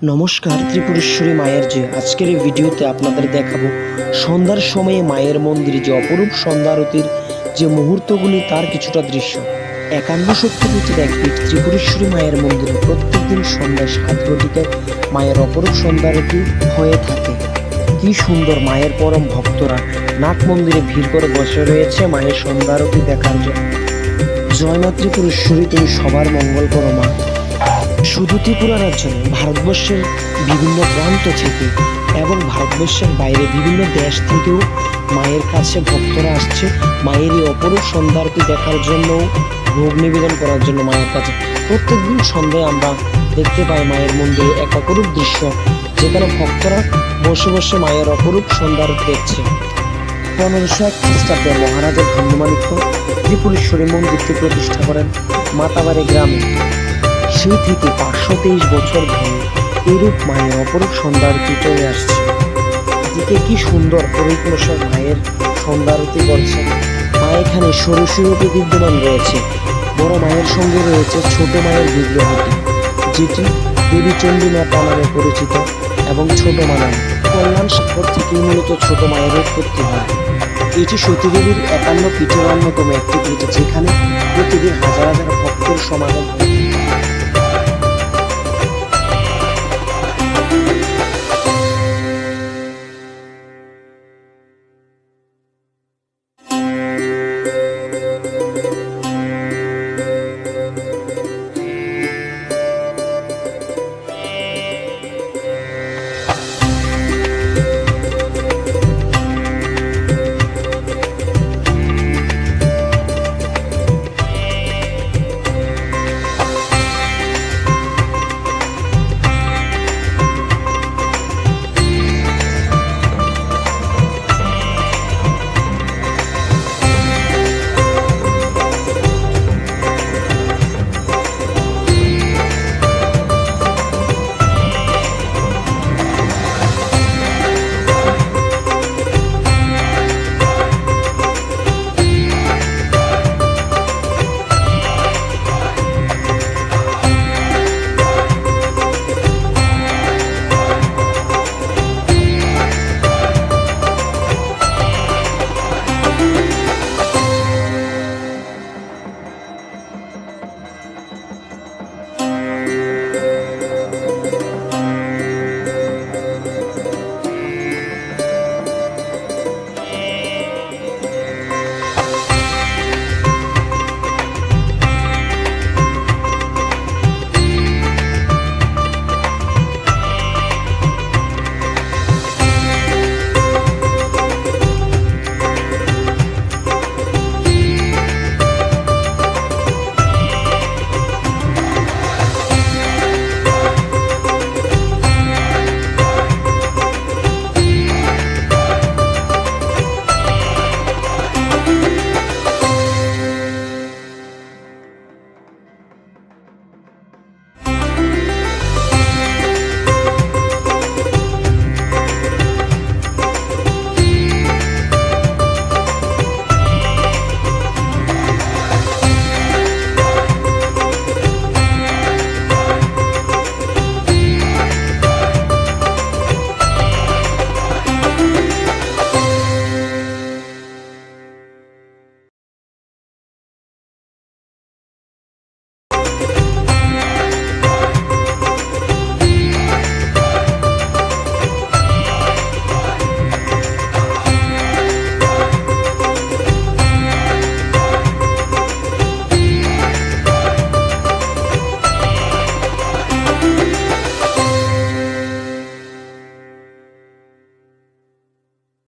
নমস্কার, ত্রিপুরেশ্বরী মায়ের যে আজকের এই ভিডিওতে আপনাদের দেখাবো সন্ধ্যার সময়ে মায়ের মন্দিরে যে অপরূপ সন্ধ্যা আরতির যে মুহূর্তগুলি তার কিছুটা দৃশ্য। 51 শক্তিপীঠের এক পীঠ ত্রিপুরেশ্বরী মায়ের মন্দিরে প্রত্যেকদিন সন্ধ্যায় 7 ঘটিকায় মায়ের অপরূপ সন্ধ্যা আরতি হয়ে থাকে। কি সুন্দর! মায়ের পরম ভক্তরা নাট মন্দিরে ভিড় করে বসে রয়েছে মায়ের সন্ধ্যা আরতি দেখার জন্য। জয় মা ত্রিপুরেশ্বরী, তুমি সবার মঙ্গল করো মা। শুধু ত্রিপুরা রাজ্য নয়, ভারতবর্ষের বিভিন্ন প্রান্ত থেকে এবং ভারতবর্ষের বাইরে বিভিন্ন দেশ থেকেও মায়ের কাছে ভক্তরা আসছে মায়ের এই অপরূপ সন্ধ্যা আরতি দেখার জন্য, ভোগ নিবেদন করার জন্য মায়ের কাছে। প্রত্যেকদিন সন্ধ্যায় আমরা দেখতে পাই মায়ের মন্দিরে এক অপরূপ দৃশ্য, যেখানে ভক্তরা বসে বসে মায়ের অপরূপ সন্ধ্যা আরতি দেখছে। 1501 খ্রিস্টাব্দে মহারাজা ধন্যমাণিক্য ত্রিপুরেশ্বরী মন্দিরটি প্রতিষ্ঠা করেন মাতাবাড়ি গ্রামে। সেই থেকে 523 বছর ধরে এরূপ মায়ের অপরূপ সন্ধ্যা আরতি চলে আসছে। এদিকে কি সুন্দর পরিক্রমা মায়ের সন্ধ্যা আরতি করছেন। মা এখানে ষোড়শীরূপে বিদ্যমান রয়েছে। বড় মায়ের সঙ্গে রয়েছে ছোট মায়ের বিগ্রহটি, যেটি দেবী চণ্ডী মাতা নামে পরিচিত এবং ছোট মা নামে। কল্যাণ সাগর থেকেই মূলত ছোট মায়ের উৎপত্তি হয়। এটি সতীদেবীর 51 পীঠের অন্যতম একটি পীঠ, যেখানে প্রতিদিন হাজার হাজার ভক্তের সমাগম হয়।